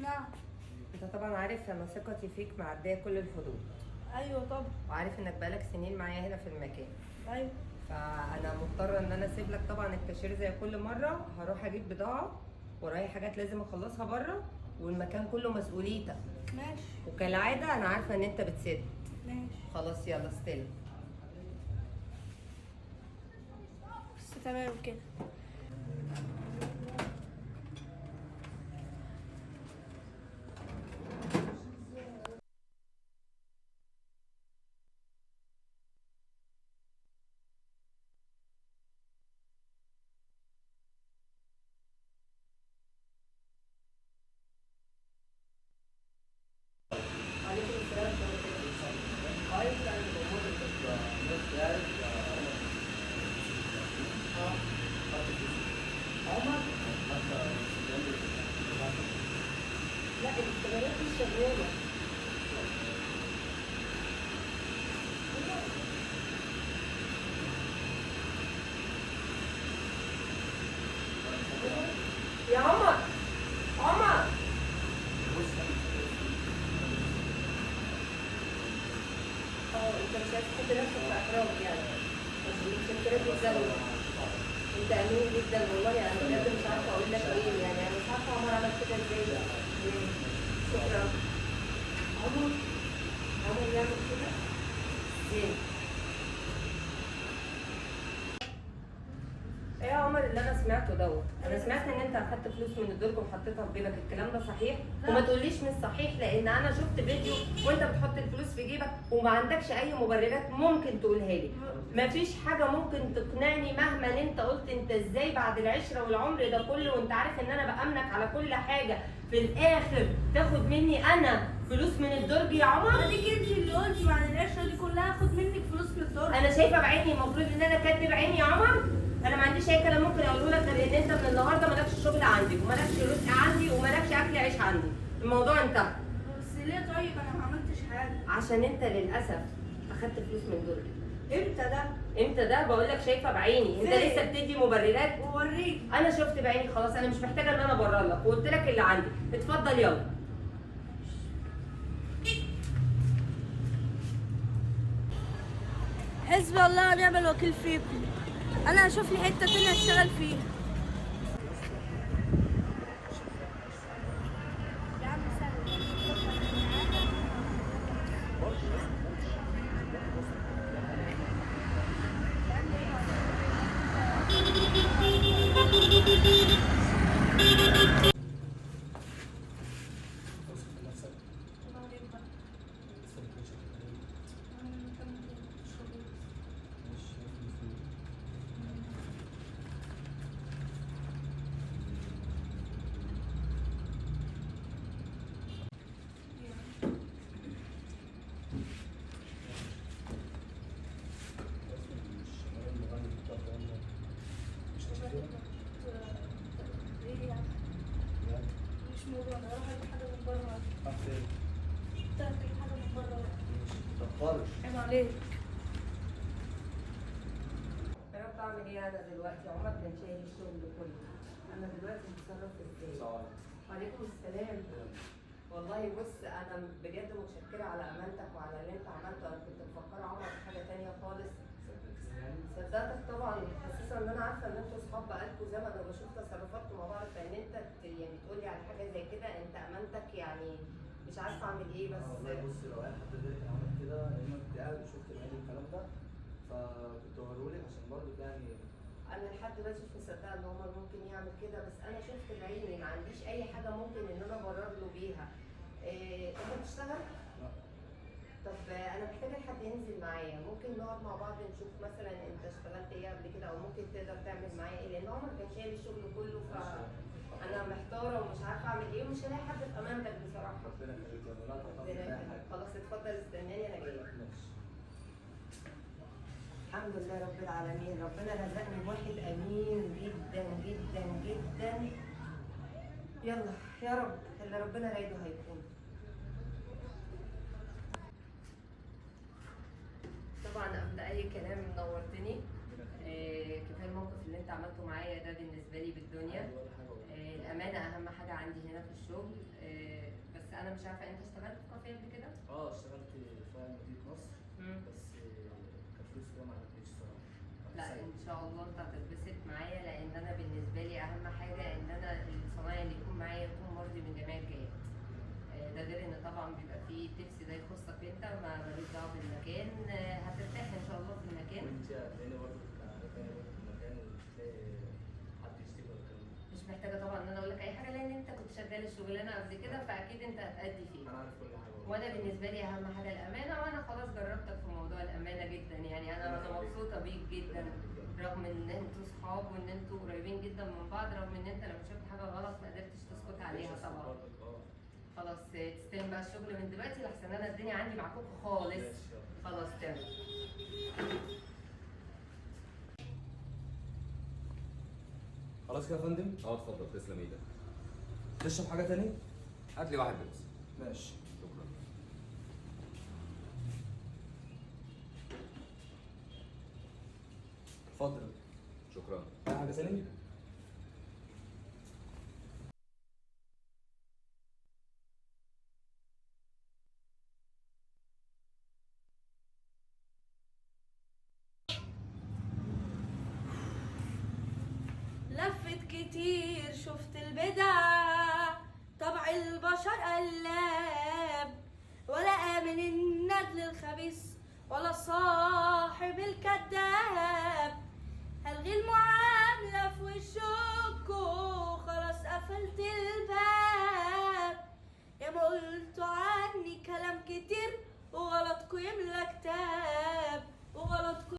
نعم. انت طبعا عارف انا ثقتي فيك معديه كل الحدود، ايوه طبعا. وعارف انك بقالك سنين معايا هنا في المكان. ايوه. فانا مضطره ان انا اسيب لك طبعا الكاشير زي كل مره، هروح اجيب بضاعه ورايا حاجات لازم اخلصها بره، والمكان كله مسؤوليتك. ماشي. وكالعاده انا عارفه ان انت بتسد. ماشي. خلاص يلا استلم. بس تمام كده. عليكم السلام ورحمه الله. عايز تعمل الامور عمر. لا الكاميرات مش شغاله. يا عمر، عمر. انت مش عايز تحط نفسك في احراج يعني، بس متشكره جدا. انت امين جدا والله، انا بجد مش عارفه اقول لك ايه يعني، انا مش عارفه عمر عمل كده ازاي. شكرا. عمر، عمر يعمل كده ازاي؟ ايه يا عمر اللي انا سمعته دوت؟ انا سمعت ان انت اخدت فلوس من الدرج وحطيتها في جيبك، الكلام ده صحيح؟ وما تقوليش مش صحيح، لان انا شفت فيديو وانت بتحط الفلوس في جيبك وما عندكش اي مبررات ممكن تقولها لي. مفيش حاجه ممكن تقنعني مهما انت قلت. انت ازاي بعد العشره والعمر ده كله وانت عارف ان انا بامنك على كل حاجه، في الاخر تاخد مني انا فلوس من الدرج يا عمر؟ اديك انت اللي قلتي بعد العشره دي كلها اخد منك فلوس من الدرج. انا شايفه بعيني، المفروض ان انا كاتب عيني يا عمر. انا ما عنديش اي كلام ممكن اقوله لك غير ان انت من النهارده مالكش شغل عندي ومالكش رزق عندي ومالكش اكل عيش عندي. الموضوع انتهى. بس ليه طيب؟ انا ما عملتش حاجه. عشان انت للاسف اخدت فلوس من دول. امتى ده؟ امتى ده؟ بقول لك شايفه بعيني. انت فين؟ لسه بتدي مبررات. ووريك. انا شفت بعيني خلاص، انا مش محتاجه ان انا ابرر لك، وقلت لك اللي عندي. اتفضل يلا. حسبي الله ونعم الوكيل فيكم. انا هشوف لي حته تانيه اشتغل فيها. يا عم سهل. ايه يعني؟ مش موضوع، انا هروح اجيب حاجه من بره. قلت لك اجيب حاجه من بره. عيب عليك. انا بعمل ايه انا دلوقتي؟ عمر كان شايل الشغل كله، انا دلوقتي بتصرف ازاي؟ وعليكم السلام. والله بص انا بجد متشكره على امانتك وعلى اللي انت عملته. انا كنت مفكره عمر في حاجه تانيه خالص. صدقتك طبعا، خصوصا ان انا عارفه ان انتوا اصحاب بقالكوا زمن وبشوف تصرفاتكم مع بعض، فان انت يعني تقولي على حاجه زي كده، انت امانتك يعني مش عارفه اعمل ايه. بس والله بصي، لو اي حد غيرك كان عمل كده، لان انا كنت قاعد وشفت بعيني الكلام ده، فكنت هوريهولك عشان برضه يعني. انا لحد دلوقتي مش مصدقه ان عمر ممكن يعمل كده، بس انا شفت بعيني، ما عنديش اي حاجه ممكن ان انا ابرر له بيها. إيه، انت بتشتغل؟ لا. طب انا محتاجه حد ينزل معايا، ممكن نقعد مع بعض نشوف مثلا انت اشتغلت ايه قبل كده، او ممكن تقدر تعمل معايا ايه، لان عمر كان شايل الشغل كله، فانا محتاره ومش عارفه اعمل ايه، ومش هلاقي حد في امانتك بصراحه. ربنا يخليك يا لا ربنا يخليك. خلاص اتفضل استناني انا جايه. ماشي. الحمد لله رب العالمين، ربنا رزقني بواحد امين جدا جدا جدا. يلا يا رب، اللي ربنا رايده هيكون. طبعا قبل اي كلام نورتني. كفايه الموقف اللي انت عملته معايا ده بالنسبه لي بالدنيا. الامانه اهم حاجه عندي هنا في الشغل. بس انا مش عارفه انت اشتغلت في كافيه قبل كده؟ اشتغلت في مدينة نصر بس كفلوس كده ما عجبتنيش الصراحة. لا ان شاء الله انت هتتبسط معايا، لان انا بالنسبه لي اهم حاجه ان انا الصنايعي اللي يكون معايا يكون مرضي من جميع الجهات. ده غير ان طبعا بيبقى فيه تبس ده يخصك انت، ما ملوش دعوه بالمكان. هترتاح ان شاء الله في المكان. وانت هتلاقيني برضه كحاجة تانية برضه في المكان وتلاقي حد يشتكي ولا الكلام ده. مش محتاجه طبعا ان انا اقول لك اي حاجه، لان انت كنت شغال الشغلانه قبل كده، فاكيد انت هتأدي فيها. انا عارف كل حاجة. وانا بالنسبه لي اهم حاجه الامانه، وانا خلاص جربتك في موضوع الامانه جدا. يعني انا مبسوطه بيك جدا، رغم ان انتوا صحاب وان انتوا قريبين جدا من بعض، رغم ان انت لما شفت حاجه غلط ما قدرتش تسكت عليها طبعا. خلاص تستلم بقى الشغل من دلوقتي، لحسن انا الدنيا عندي معاكم خالص. خلاص تمام. خلاص كده يا فندم؟ اتفضل، تسلم ايدك. تشرب حاجة تاني؟ هات لي واحد بس. ماشي. شكرا. اتفضل. شكرا. أي حاجة تاني؟ لفت كتير شفت البدع، طبع البشر قلاب، ولا آمن الندل الخبيث ولا صاحب الكذاب.